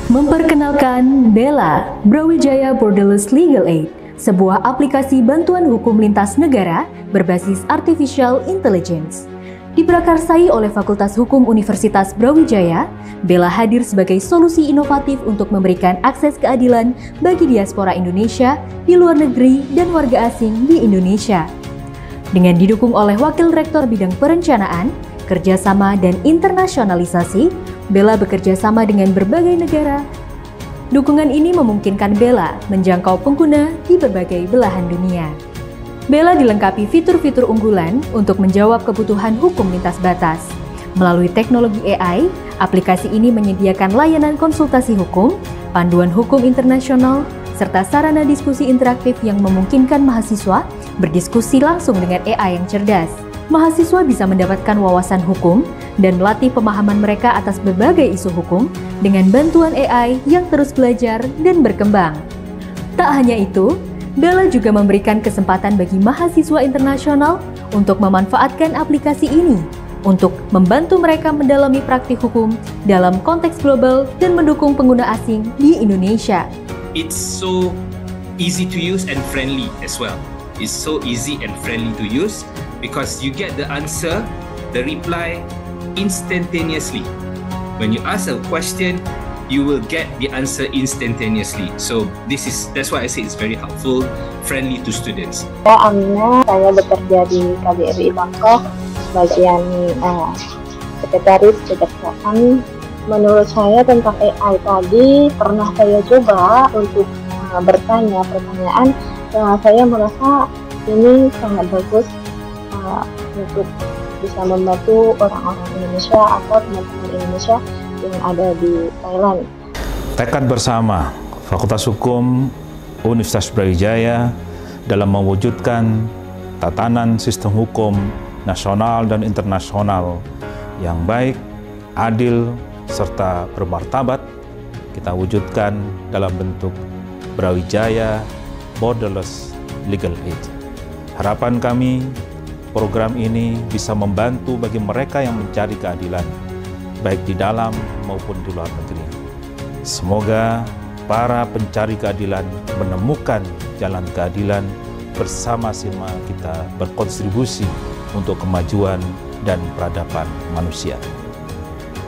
Memperkenalkan Bella, Brawijaya Borderless Legal Aid, sebuah aplikasi bantuan hukum lintas negara berbasis Artificial Intelligence. Diprakarsai oleh Fakultas Hukum Universitas Brawijaya, Bella hadir sebagai solusi inovatif untuk memberikan akses keadilan bagi diaspora Indonesia di luar negeri dan warga asing di Indonesia. Dengan didukung oleh Wakil Rektor Bidang Perencanaan, Kerjasama dan Internasionalisasi, Bella bekerja sama dengan berbagai negara. Dukungan ini memungkinkan Bella menjangkau pengguna di berbagai belahan dunia. Bella dilengkapi fitur-fitur unggulan untuk menjawab kebutuhan hukum lintas batas. Melalui teknologi AI, aplikasi ini menyediakan layanan konsultasi hukum, panduan hukum internasional, serta sarana diskusi interaktif yang memungkinkan mahasiswa berdiskusi langsung dengan AI yang cerdas. Mahasiswa bisa mendapatkan wawasan hukum dan melatih pemahaman mereka atas berbagai isu hukum dengan bantuan AI yang terus belajar dan berkembang. Tak hanya itu, Bella juga memberikan kesempatan bagi mahasiswa internasional untuk memanfaatkan aplikasi ini untuk membantu mereka mendalami praktik hukum dalam konteks global dan mendukung pengguna asing di Indonesia. It's so easy to use and friendly as well. It's so easy and friendly to use because you get the answer, the reply instantaneously. When you ask a question, you will get the answer instantaneously. So that's why I say it's very helpful, friendly to students. Saya Amina, saya bekerja di KBRI Bangkok bagian sekretaris kejaksaan. Menurut saya tentang AI tadi pernah saya coba untuk bertanya pertanyaan. Saya merasa ini sangat bagus untuk bisa membantu orang-orang Indonesia atau teman-teman Indonesia yang ada di Thailand. Tekad bersama Fakultas Hukum Universitas Brawijaya dalam mewujudkan tatanan sistem hukum nasional dan internasional yang baik, adil, serta bermartabat kita wujudkan dalam bentuk Brawijaya Borderless Legal Aid. Harapan kami, program ini bisa membantu bagi mereka yang mencari keadilan, baik di dalam maupun di luar negeri. Semoga para pencari keadilan menemukan jalan keadilan bersama-sama kita berkontribusi untuk kemajuan dan peradaban manusia.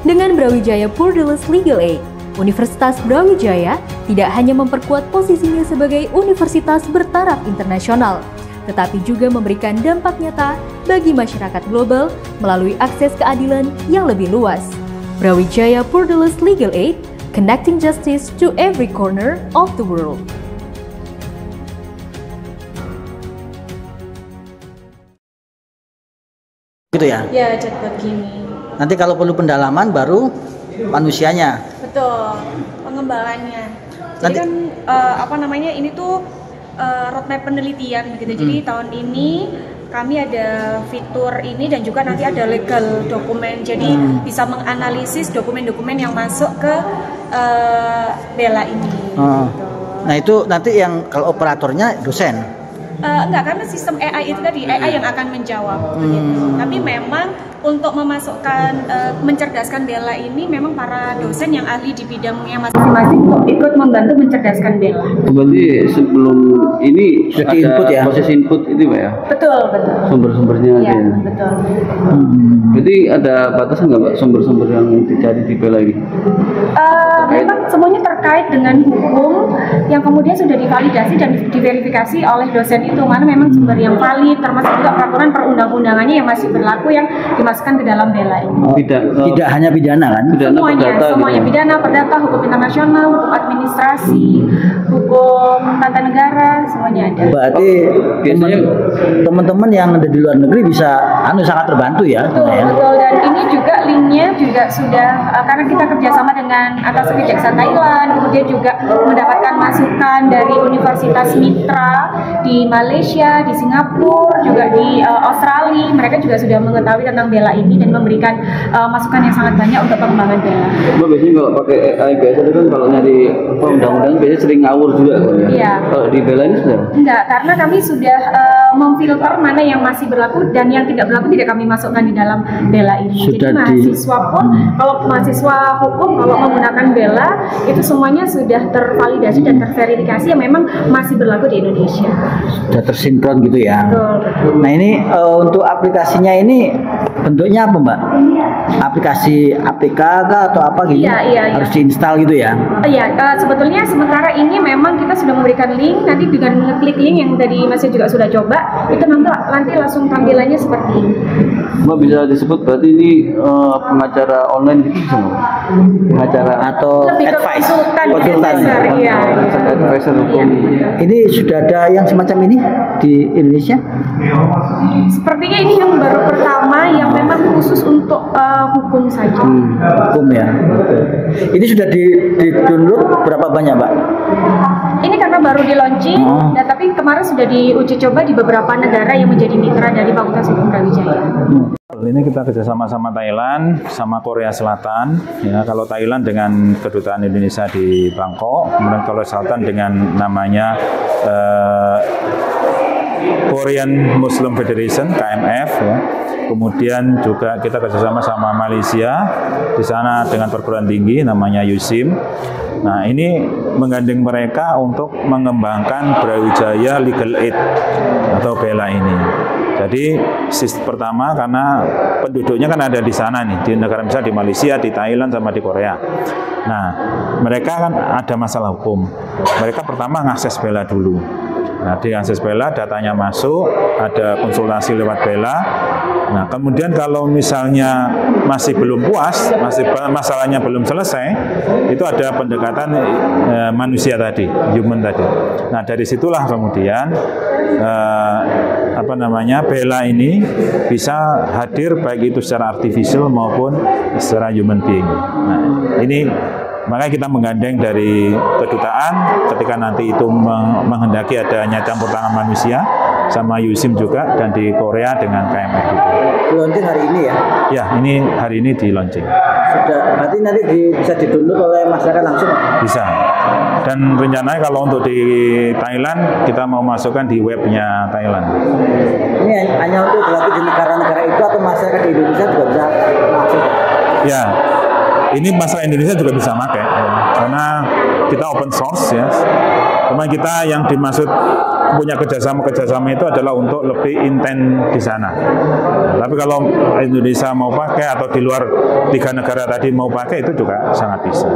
Dengan Brawijaya Borderless Legal Aid, Universitas Brawijaya tidak hanya memperkuat posisinya sebagai universitas bertaraf internasional, tetapi juga memberikan dampak nyata bagi masyarakat global melalui akses keadilan yang lebih luas. Brawijaya Borderless Legal Aid, connecting justice to every corner of the world. Gitu ya? Ya, chatbot gini. Nanti kalau perlu pendalaman baru manusianya. Betul, pengembangannya. Jadi Nanti, kan ini tuh roadmap penelitian gitu. Jadi tahun ini kami ada fitur ini dan juga nanti ada legal dokumen. Jadi bisa menganalisis dokumen-dokumen yang masuk ke Bella ini. Gitu. Nah itu nanti yang kalau operatornya dosen. Enggak, karena sistem AI itu tadi AI yang akan menjawab gitu. Tapi memang untuk memasukkan mencerdaskan Bella ini memang para dosen yang ahli di bidangnya masing-masing untuk ikut membantu mencerdaskan Bella. Berarti sebelum ini ada input ya? Proses input itu Mbak ya? Betul. Sumber-sumbernya Ya, ada ya? betul. Berarti ada batasan nggak Mbak sumber-sumber yang dicari di Bella ini? Memang semuanya terkait dengan hukum yang kemudian sudah divalidasi dan diverifikasi oleh dosen itu, mana memang sumber yang valid, termasuk juga peraturan perundang-undangannya yang masih berlaku yang dimasukkan ke dalam Bella ini. Tidak hanya pidana kan? Semuanya gitu. pidana, perdata, hukum internasional, hukum administrasi, hukum tata negara, semuanya ada. Berarti biasanya teman-teman yang ada di luar negeri bisa sangat terbantu ya? Betul, dan ini juga linknya juga sudah karena kita kerjasama dengan atas kejaksaan Thailand, kemudian juga mendapatkan masukan dari universitas mitra di Malaysia, di Singapura, juga di Australia. Mereka juga sudah mengetahui tentang Bella ini dan memberikan masukan yang sangat banyak untuk pengembangan Bella. Mbak biasanya kalau pakai AI biasa itu kan kalau nyari undang-undang biasanya sering ngawur juga kan ya? Iya. Kalau di Bella ini sudah? Enggak, karena kami sudah memfilter mana yang masih berlaku dan yang tidak berlaku tidak kami masukkan di dalam BELA ini. Jadi mahasiswa pun, kalau mahasiswa hukum kalau menggunakan BELA itu semuanya sudah tervalidasi dan terverifikasi yang memang masih berlaku di Indonesia. Sudah tersinkron gitu ya. Betul. Nah ini untuk aplikasinya ini bentuknya apa Mbak? Aplikasi APK kah atau apa gitu? Iya. Harus diinstal gitu ya? Iya, sebetulnya sementara ini memang kita sudah memberikan link, nanti dengan ngeklik link yang tadi Mas juga sudah coba, itu nanti langsung tampilannya seperti ini. Mbak bisa disebut berarti ini pengacara online gitu bisa nggak? Pengacara Atau lebih ke advice? konsultan. Iya. Advisor hukum. Ini sudah ada yang semacam ini di Indonesia? Sepertinya ini yang baru pertama yang memang khusus untuk hukum saja. Hukum ya. Ini sudah di-download berapa banyak Mbak? Ini karena baru di launching, tapi kemarin sudah diuji coba di beberapa negara yang menjadi mitra dari Fakultas Hukum Brawijaya. Ini kita kerjasama sama Thailand, sama Korea Selatan. Ya, kalau Thailand dengan kedutaan Indonesia di Bangkok, kemudian Korea Selatan dengan namanya Korean Muslim Federation (KMF). Ya. Kemudian juga kita kerjasama sama Malaysia, di sana dengan perguruan tinggi namanya USIM. Nah ini menggandeng mereka untuk mengembangkan Brawijaya Legal Aid atau BELA ini. Jadi pertama karena penduduknya kan ada di sana nih, di negara misalnya di Malaysia, di Thailand, sama di Korea. Nah mereka kan ada masalah hukum. Mereka pertama ngakses BELA dulu. Nah, di akses BELA datanya masuk, ada konsultasi lewat BELA. Nah, kemudian kalau misalnya masih belum puas, masalahnya belum selesai, itu ada pendekatan manusia tadi, human tadi. Nah, dari situlah kemudian BELA ini bisa hadir baik itu secara artificial maupun secara human being. Nah, ini makanya kita menggandeng dari kedutaan ketika nanti itu menghendaki adanya campur tangan manusia sama USIM juga, dan di Korea dengan KMF itu. Launching hari ini ya? Ya, ini hari ini di launching. Sudah, berarti nanti bisa di-download oleh masyarakat langsung? Bisa. Dan rencananya kalau untuk di Thailand, kita mau masukkan di webnya Thailand. Ini hanya untuk berlaku di negara-negara itu atau masyarakat di Indonesia juga bisa masuk? Ya. Ini masalah Indonesia juga bisa pakai, ya. Karena kita open source ya. Cuma kita yang dimaksud punya kerjasama itu adalah untuk lebih intens di sana. Tapi kalau Indonesia mau pakai atau di luar 3 negara tadi mau pakai, itu juga sangat bisa.